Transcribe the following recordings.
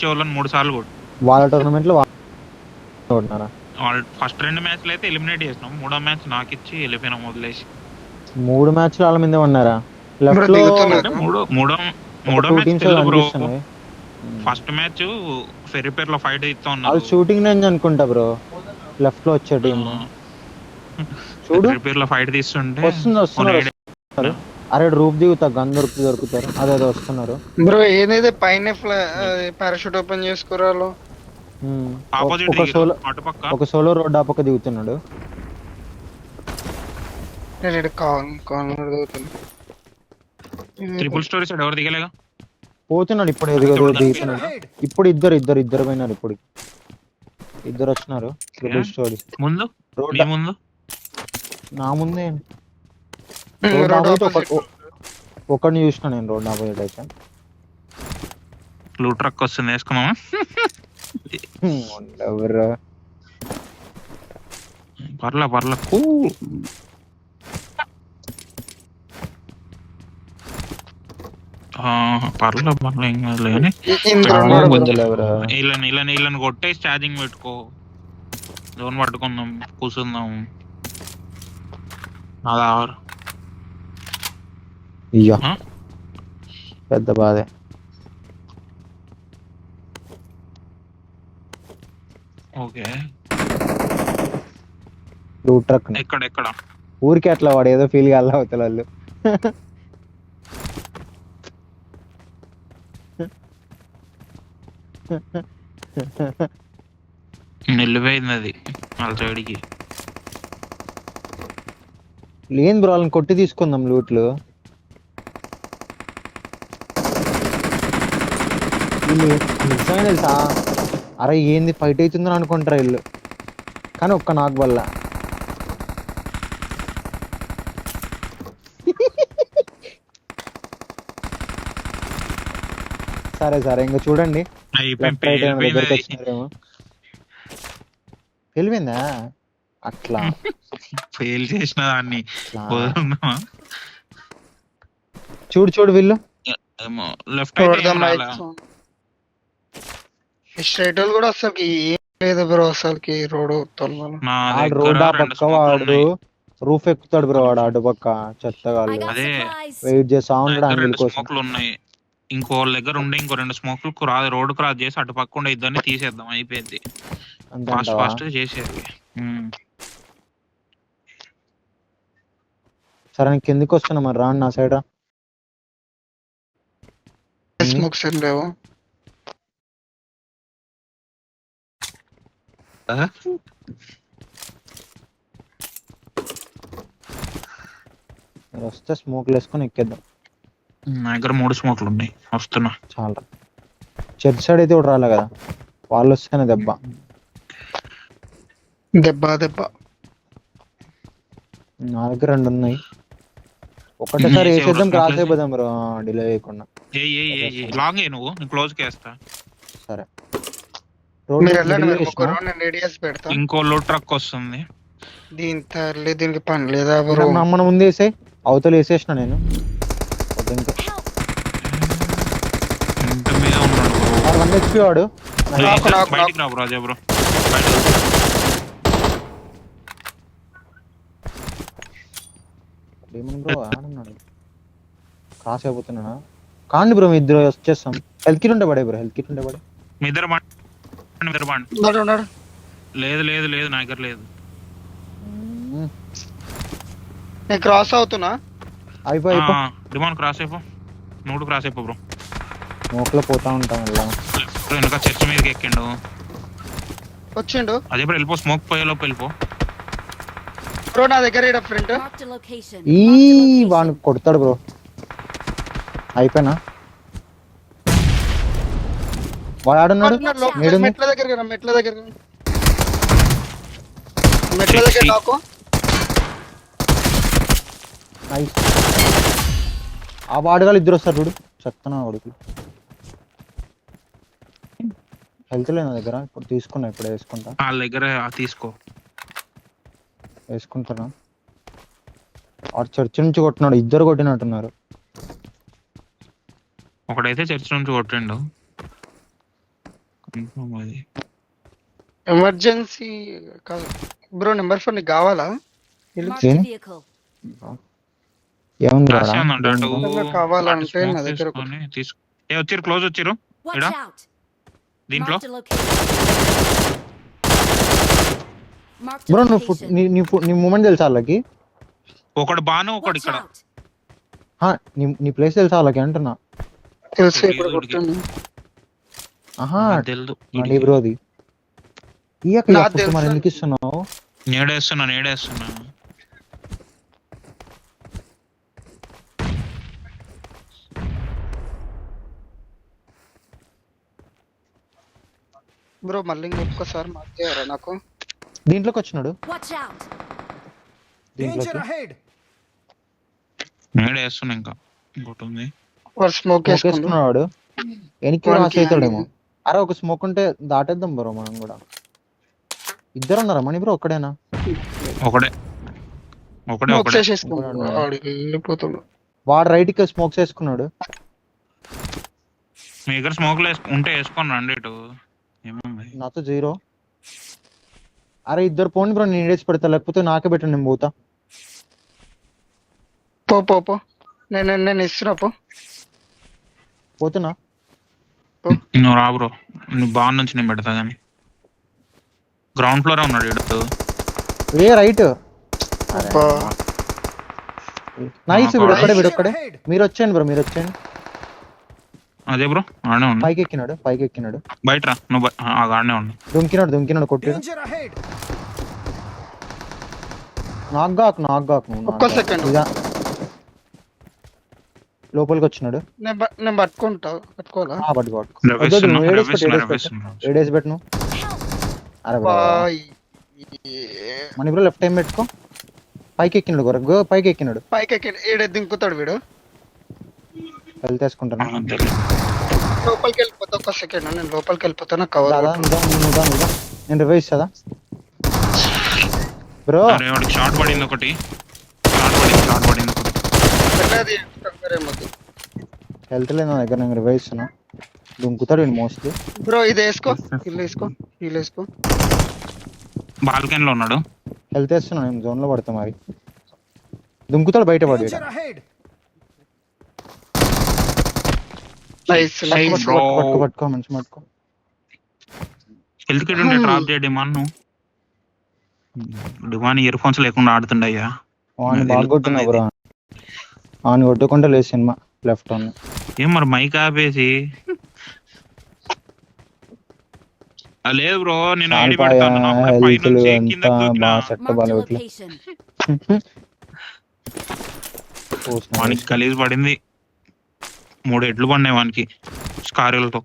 వాళ్ళని 3 సార్లు కొట్టు. వాళ్ళ టోర్నమెంట్ లో కొట్టినారా? వాళ్ళు ఫస్ట్ 2 మ్యాచ్లు అయితే ఎలిమినేట్ చేసినాం, 3వ మ్యాచ్ నాకు ఇచ్చి వెళ్ళిపోయినాం వదిలేసి. 3 మ్యాచ్లు వాళ్ళ మీదే ఉన్నారా? బ్రో లెఫ్ట్ లో అంటే దిగుతున్నారు. మూడో ఒక మూడో 2 మ్యాచ్ టీమ్స్ తెలుసు బ్రో. కనిపిస్తున్నాయి. ఫస్ట్ మ్యాచ్ ఫెర్రిపేర్ లో ఫైట్ ఇస్తా వాళ్ళు ఉన్నారు. షూటింగ్ రేంజ్ అనుకుంటా బ్రో, లెఫ్ట్ లో వచ్చే టీమ్. చూడు ఫెర్రిపేర్ లో ఫైట్ తీస్తుంటే వస్తున్నారు. అరే రూప్ దిగుతా, గన్ దొరుకుతారు. అదేదో వస్తున్నారు. బ్రో ఏదైతే పైన పారాషూట్ ఓపెన్ చేసుకురాలో ఆపోజిట్ అటుపక్క ఒక సోలో రోడ్ ఆ పక్క దిగుతున్నాడు. నేను కార్నర్ దిగుతున్నా. ట్రిపుల్ స్టోరీ సైడ్ ఎవరు దిగలేగా. పోతున్నాడు ఇప్పుడు, ఎదుగు దిగుతున్నాడు. ఇప్పుడు ఇద్దరు పోయినారు. ఇప్పుడు ఇద్దరు వచ్చినారు. ట్రిపుల్ స్టోరీ ముందు రోడ్ మీ ముందు నా ముందే. రోడ్ రోడ్ ఆపోజిట్ ఒకరిని చూసిన నేను, రోడ్ ఆపోజిట్ అయితే. బ్లూ ట్రక్ వస్తుంది, వేసుకున్నామా? ఎవరు పర్లే పర్లే ఏం కాదులే కానీ వీళ్ళని కొట్టేసి ఛార్జింగ్ పెట్టుకో, జోన్ పట్టుకుందాం, కూర్చుందాం. అదా ఇయ్యా పెద్ద బాధే. ఓకే బ్లూ ట్రక్ ఎక్కడ ఊరికి అట్లా వాడు ఏదో ఫీల్ కాల అవుతారు వాళ్ళు. నిల్లిపోయింది అది వాళ్ళ సైడ్కి. లేదు బ్రో, వాళ్ళని కొట్టి తీసుకుందాం లూట్లు. నిజమే తెలుసా, అరే ఏంది ఫైట్ అవుతుందని అనుకుంటారు వీళ్ళు, కానీ ఒక్క నాకు వల్ల. సరే ఇంకా చూడండి, దగ్గరికి వచ్చినారేమో. తెలివిందా అట్లా ఫెయిల్ చేసిన దాన్ని చూడు వీళ్ళు లెఫ్ట్ స్ట్రైట్ వాళ్ళు కూడా అసలుకి ఏం లేదు బ్రో. అసలుకి రోడ్ రోడ్ ఆ పక్క వాడు రూఫ్ ఎక్కుతాడు బ్రో, వాడు అటు పక్క చెత్తగాళ్ళు అదే వెయిట్ చేస్తా ఉంటాడు. 2 స్మోక్లు ఉన్నాయి, ఇంకో దగ్గర ఉండే ఇంకో 2 స్మోక్లు రోడ్ క్రాస్ చేసి అటు పక్క ఉండే ఇద్దరిని తీసేద్దాం, అయిపోయింది. ఫాస్ట్ చేసేది. సరే నేను కిందికి వస్తున్నా, మరి రాండి నా సైడ్. స్మోక్స్ ఏం లేవు. వస్తే స్మోక్లు వేసుకొని ఎక్కేద్దాం. నా దగ్గర 3 స్మోక్లు ఉన్నాయి, వస్తున్నా. చాలా చర్చ్ సైడ్ అయితే కూడా రాలే కదా, వాళ్ళు వస్తేనే దెబ్బ. నా దగ్గర 2 ఉన్నాయి, ఒకటేసారి వేసేద్దాం, క్రాస్ అయిపోదాం బ్రో, డిలే చేయకుండా. లాంగ్ నువ్వు క్లోజ్ కేస్తా. సరే ఇంకో లోడ్ ట్రక్ వస్తుంది, దీనికి పని లేదా బ్రో? మన ముందు వేసే, అవతల వేసేసిన నేను. మీద ఉన్నాడు 1 HP వాడు. బయటికి రా బ్రో, అదే బ్రో ఆడున్నాడు, క్రాస్ అయిపోతున్నా. కాండి బ్రో, మీ ఇద్దరు వచ్చేస్తాం. హెల్త్ కిట్ ఉంటే పడే బ్రో, హెల్త్ కిట్ ఉంటే పడే. మీ ఇద్దరు లేదు నా దగ్గర లేదు. నేను క్రాస్ అవుతున్నా. డిమాండ్ క్రాస్ అయిపో, నువ్వు క్రాస్ అయిపో బ్రో. మోకలో పోతా ఉంటాం వెనక చర్చ్ మీదకి ఎక్కిండు, వచ్చిండు. అదే బ్రో వెళ్ళిపో, స్మోక్ పోయేలోపు వెళ్ళిపో బ్రో. నా దగ్గర ఫ్రంట్ వాడిని కొడతాడు బ్రో. అయిపోయినా వాడు ఆడున్నాడు మెట్ల దగ్గర నాకు. ఆ వాడుగాలు ఇద్దరు వస్తారు చూడు, చెప్తాను. వాడికి హెల్త్ లేదు నా దగ్గర, ఇప్పుడు తీసుకున్నా, ఇప్పుడు వేసుకుంటా. వాళ్ళ దగ్గర వేసుకుంటాను. వాడు చర్చ్ నుంచి కొట్టినాడు, ఇద్దరు కొట్టినట్టున్నారు. ఒకడైతే చర్చ్ నుంచి కొట్టిండు. ఇంకా మరి. ఎమర్జెన్సీ కాదు బ్రో, నెంబర్ 4 నీకు కావాలా? Marked a Seen? vehicle. ఏముంది రాసి రా ఉందంట అటు నిజంగా కావాలంటే అటు నా smoke దగ్గర చేసుకొని తీసుకో. ఏ వచ్చిర్రు, క్లోజ్ వచ్చిర్రు Watch Ida? out. దీంట్లో Marked a location. Marked a bro నువ్వు location. నీ మూమెంట్ తెలుసా వాళ్ళకి? ఒకడు బాను ఒకడు Watch ఇక్కడ. out. నీ ప్లేస్ తెలుసా వాళ్ళకి అంటున్నా? తెలుసు ఇప్పుడు తెలీదు కొట్టింది. ఆహా నాకు తెలీదు. నీ బ్రో అది ఇయ్యక నాకు మరి తెలుసు. ఎందుకు ఇస్తున్నావు? నేడేస్తున్నా బ్రో మళ్ళీ ఇంకొకసారి మార్చారా నాకు? దీంట్లోకి వచ్చినాడు, Watch out. దీంట్లోకి నేడేస్తున్నా ఇంకా ఇంకోటి ఉంది. వాడు స్మోక్ వేసుకుండు. వేసుకున్నాడు. వెనక్కి వానికి రాసి అవుతాడేమో. ఏమైంది? అరే ఒక స్మోక్ ఉంటే దాటేద్దాం బ్రో మనం కూడా. ఇద్దరు ఉన్నారా మణి బ్రో? ఒక్కడేనా? ఒకడే స్మోక్ ఒకడే చేసేసుకుండు. వాడికి వెళ్ళిపోతుండు. వాడు రైట్ కి స్మోక్స్ వేసుకున్నాడు. మీ దగ్గర స్మోక్లు ఉంటే వేసుకొని రండి ఇటు. ఏముంది నాతో 0. అరే ఇద్దరు పోండి బ్రో, నేను వేసి పెడతా, లేకపోతే నాకే పెట్టండి, నేను పోతా. పో నేను ఇస్తున్నా పో. పోతున్నా. నువ్వు రా బ్రో, నువ్వు బాగా నుంచి నేను పెడతా కానీ. గ్రౌండ్ ఫ్లోర్ ఉన్నాడు ఇటు. ఏ రైట్ అబ్బా. నైస్. వీడొక్కడే. మీరు వచ్చేయండి బ్రో, మీరు వచ్చేయండి. అదే బ్రో ఆడే ఉండు. పైకి ఎక్కినాడు. బయట రా నువ్వు ఆడనే ఉండు. దుంకినాడు కొట్టాడు. నాగ్గాకు నువ్వు ఒక్క సెకండ్. లోపలికి వచ్చినాడు. నేను పట్టుకోవాలా? పట్టుకో. రవేస్తున్నా, నువ్వు రవేస్తున్నా. ఏడేసి పెట్టు నువ్వు. అరే అబ్బా, మన ఇప్పుడు లెఫ్ట్ టైం పెట్టుకో. పైకి ఎక్కినాడు గొరగ, పైకి ఎక్కినాడు. పైకి ఎక్కి ఈడ దింకుతాడు వీడు. హెల్త్ వేసుకుంటాను. లోపలికి వెళ్ళిపోతా. ఒక్క సెకండ్ నేను లోపలికి వెళ్ళిపోతాను. కవర్ దాదా నువ్వు నేను రివైజ్ కదా బ్రో. అరే వాడికి షార్ట్ పడింది ఒకటి. హెల్త్ లేదు నా దగ్గర, నేను రివైజ్ ఇస్తున్నా. దుంకుతాడు వీడు మోస్ట్లీ. బ్రో ఇది వేసుకో, హీల్ వేసుకో. బాల్కన్ లో ఉన్నాడు. హెల్త్ వేస్తున్నా, నేను జోన్ లో పడతా మరి. దుంకుతాడు బయట పడి. పట్టుకో మంచి పట్టుకో. హెల్త్ కిట్ ఉంటే డ్రాప్ చేయ డిమాండ్. డిమాండ్ ఇయర్ ఫోన్స్ లేకుండా ఆడుతుండయ్యా. వాడిని బాగా కొట్టున్నా బ్రో. వాడిని కొట్టుకుంటే లేదు సినిమా లెఫ్ట్ ఆన్. ఏం మరి మైక్ ఆపేసి. లేదు బ్రో, నేను ఐడి పెడతాను. పైనుంచి కింద Marked a location. వానికి గలీజ్ పడింది. 3 ఎడ్లు పడినాయి వానికి స్కార్లతో.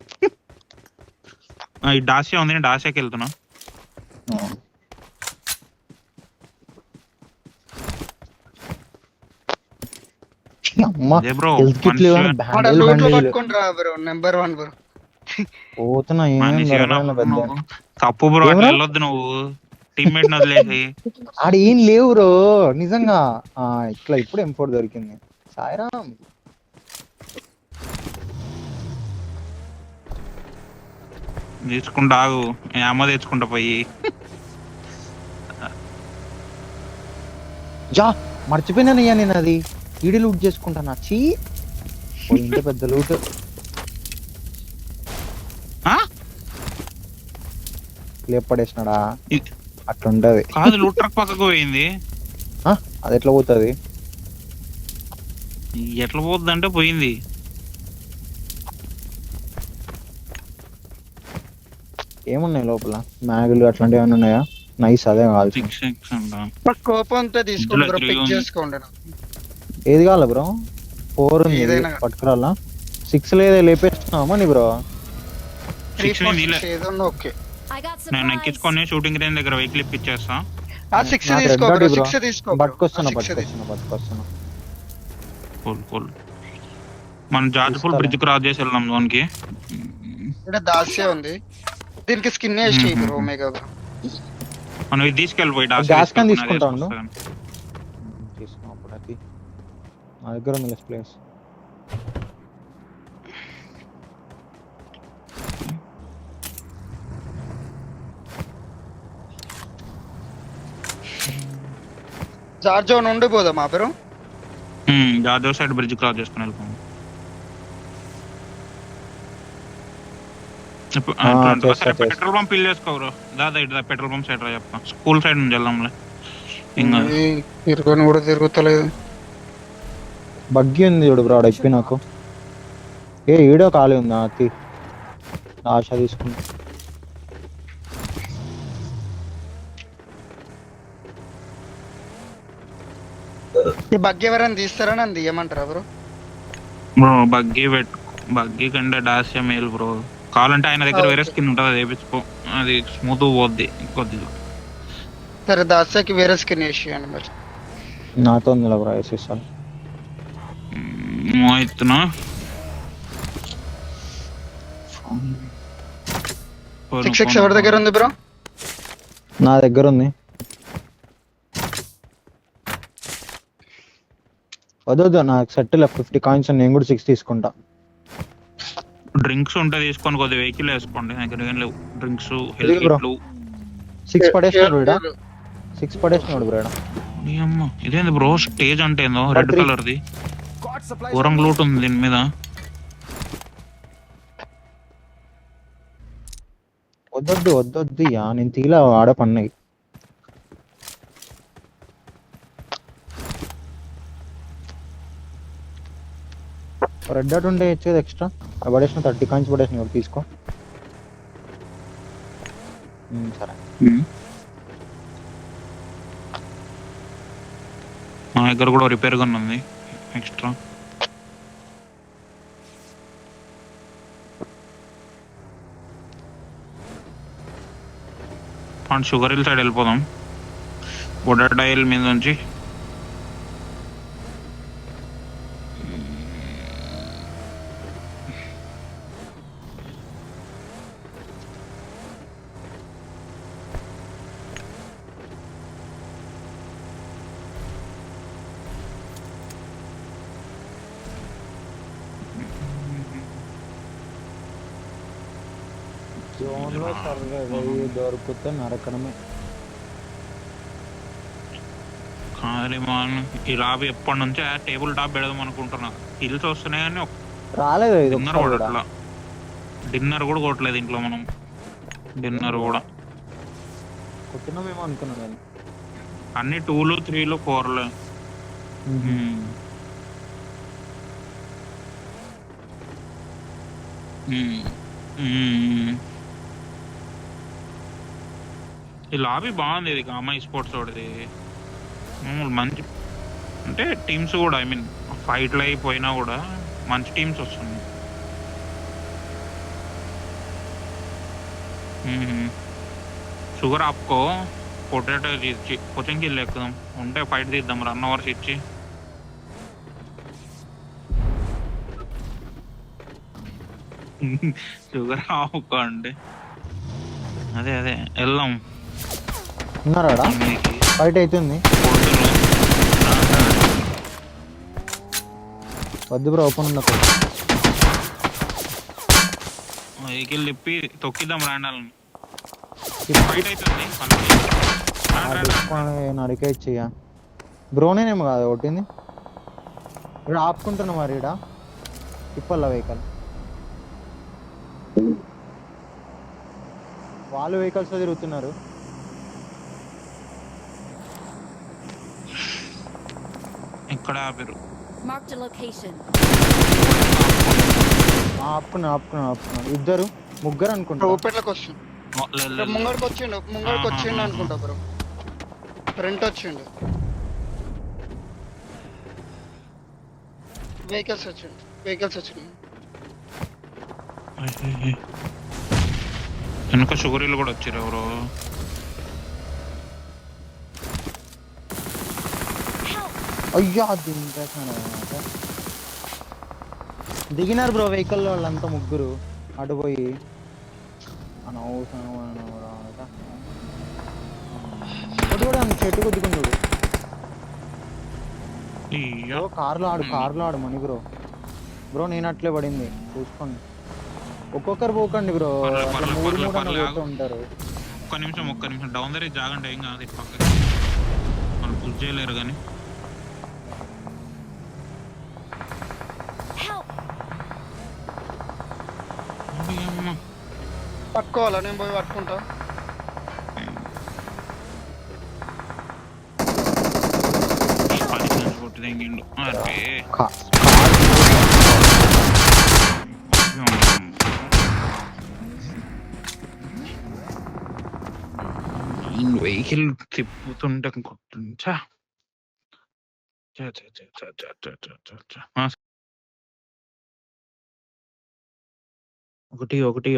ఈ డాసియా ఉంది, నేను డాసియాకి వెళ్తున్నా. అదే బ్రో నెంబర్ 1 బ్రో. పోతున్నా. తప్పు బ్రో, అట్లా వెళ్ళొద్దు నువ్వు. టీమ్మేట్ వదిలేసి. ఆడ ఏం లేవు బ్రో నిజంగా. ఇట్లా ఇప్పుడు M4 దొరికింది. సాయిరామ్. తీసుకుంటా ఆగు, అమ్మ తెచ్చుకుంటా పోయి. మర్చిపోయినానయ్యా నేను అది. ఈడి లూట్ చేసుకుంటాను. చీ, ఇంత పెద్ద లూట్. లేపడేసినాడా? అట్లుంటది. కాదు లూట్ ట్రక్ పక్కకు పోయింది. అది ఎట్లా పోతుంది? ఎట్లా పోతుంది అంటే పోయింది. ఏమున్నాయి లోపల? మ్యాగులు అట్లాంటివి ఏమైనా ఉన్నాయా? నైస్, అదే కావాలి. కోపంతో తీసుకోండి బ్రో, పిక్ చేసుకోండి. ఏది కావాలి బ్రో? 4 ఉంది ఏదైనా. పట్టుకురాలా? 6 లేదా లేపేస్తున్నామా నీ బ్రో? 3, 4, ఏదన్నా ఓకే. I got నేను supplies. ఎక్కించుకొని షూటింగ్ రేంజ్ దగ్గర వెహికల్ ఇప్పించేస్తా. 6 నాకు తీసుకో red బ్రో, dot 6 తీసుకో. పట్టుకొస్తున్నా. కూల్. మనం జార్జిపూల్ బ్రిడ్జ్ క్రాస్ చేసి వెళ్దాం జోన్ కి. ఇక్కడ దాస్య ఉంది, దీనికి స్కిన్ వేసి బ్రో. ఒమేగా బ్రో మనం ఇది తీసుకెళ్ళిపోయి గ్యాస్ క్యాన్ తీసుకుంటాను. తీసుకో అది నా దగ్గర ఉంది ప్లేస్. జార్జో నుండి పోదామా బ్రో? జార్జో సైడ్ బ్రిడ్జ్ క్రాస్ చేసుకుని వెళ్ళిపోయాం. చేస్తా. పెట్రోల్ పంప్ ఫిల్ చేసుకోరు. దాదా ఇటు పెట్రోల్ పంప్ సైడ్ రా చెప్తా. స్కూల్ సైడ్ నుంచి వెళ్దాంలే. ఇంకా తిరుగుని కూడా తిరుగుతలేదు. బగ్గి ఉంది చూడు బ్రో ఎప్పి నాకు. ఈడో ఖాళీ ఉందా అతి ఆశ తీసుకుంటా. ఈ బగ్ ఎవరైనా తీస్తారా? నన్ను తీయమంటారా బ్రో? బ్రో బగ్గీ కంటే డాసియా మేల్ బ్రో. కావాలంటే ఆయన దగ్గర వేరే స్కిన్ ఉంటుంది, అది వేపించుకో. అది స్మూత్ పోద్ది కొద్దిగా. సరే దాస్యాకి వేరే స్కిన్ వేసి అని మరి. నాతో ఉంది బ్రో వేసేస్తాను. ఇస్తున్నా 6x ఎవరి దగ్గర ఉంది బ్రో? నా దగ్గర ఉంది. వద్దు నాకు సెట్ 50 కాయిన్స్. నేను కూడా 6 తీసుకుంటా. డ్రింక్స్ ఉంటే తీసుకొని కొద్దిగా వెహికల్ వేసుకోండి. దగ్గర ఏం లేవు డ్రింక్స్. హెల్త్ 6 పడేసినాడు బ్రో. 6 పడేసినాడు బ్రో. ఇదేంది బ్రో స్టేజ్ అంటే ఏందో రెడ్ కలర్ ది ఘోరం లూట్ ఉంది దీని మీద. వద్దొద్దు నేను తీలా ఆడ పన్నవి. రెడ్ డాట్ ఉంటే ఇచ్చేది ఎక్స్ట్రా. పడేసిన 30 కాయిన్స్ పడేసిన తీసుకో. సరే మా దగ్గర కూడా రిపేర్ గన్ ఉంది extra. And sugar hill side వెళ్ళిపోదాం. బొడాటా హిల్ మీద నుంచి జోన్లో దొరికితే నరకడమే. కానీ మనం ఈ లాబీ ఎప్పటి నుంచే టేబుల్ టాప్ పెడదాం అనుకుంటున్నా. హిల్స్ వస్తున్నాయి కానీ రాలేదు. డిన్నర్ కొట్టట్లా. డిన్నర్ కూడా కొట్టలేదు ఇంట్లో మనం. డిన్నర్ కూడా కొట్టినామేమో అనుకున్నాను నేను. అన్ని 2లు 3లు 4లు. ఈ లాబీ బాగుంది. ఇది అమ్మాయి స్పోర్ట్స్ వాడిది మంచి. అంటే టీమ్స్ కూడా ఐ మీన్ ఫైట్లు అయిపోయినా కూడా మంచి టీమ్స్ వస్తున్నాయి. షుగర్ ఆపుకో. పొటాటో ఇచ్చి కోచింగ్కి వెళ్ళి ఎక్కుదాం. ఉంటే ఫైట్ తీద్దాం రన్ అవర్స్ ఇచ్చి. షుగర్ ఆపుకో అంటే అదే వెళ్దాం. ఉన్నారా? ఫైట్ అవుతుంది. వద్దు బ్రో ఓపెన్ ఉన్న వెహికల్ తిప్పి తొక్కిద్దాం రాండాలని. ఫైట్ అవుతుంది. నరికే చెయ్య బ్రోనేనేమో కాదు కొట్టింది. ఇక్కడ ఆపుకుంటున్నా మరి. ఇక్కడ తిప్పల్లా వెహికల్. వాళ్ళు వెహికల్స్ తిరుగుతున్నారు. ఇక్కడ ఆపారు. Marked a location. ఆపుకున్నా. ఇద్దరు ముగ్గురు అనుకుంటా. ఓపెన్లోకి వస్తుంది. ముంగడికి వచ్చిండు అనుకుంటా బ్రో. ఫ్రంట్ వచ్చిండు. వెహికల్స్ వచ్చిండు. వెనక షుగరీలు కూడా వచ్చారు ఎవరు. అయ్యా దిగినారు బ్రో వెహికల్ వాళ్ళంతా ముగ్గురు. అటు పోయి కూడా చెట్టు కొద్దుకుంటాడు. కార్లో ఆడు మణి బ్రో. నేను అట్లే పడింది చూసుకోండి. ఒక్కొక్కరు పోకండి బ్రో. ఉంటారు. ఒక్క నిమిషం డౌన్ దగ్గర జాగండి. ఏం కాదు. టచ్ చేయలేరు కానీ Help! అమ్మ. పట్టుకోవాలా? నేను పోయి పట్టుకుంటా. పది నుంచి కొట్టి తెంగిండు. అరే వెహికల్ తిప్పుతుంటే కొట్టుంచా. ఒకటి ఒకటి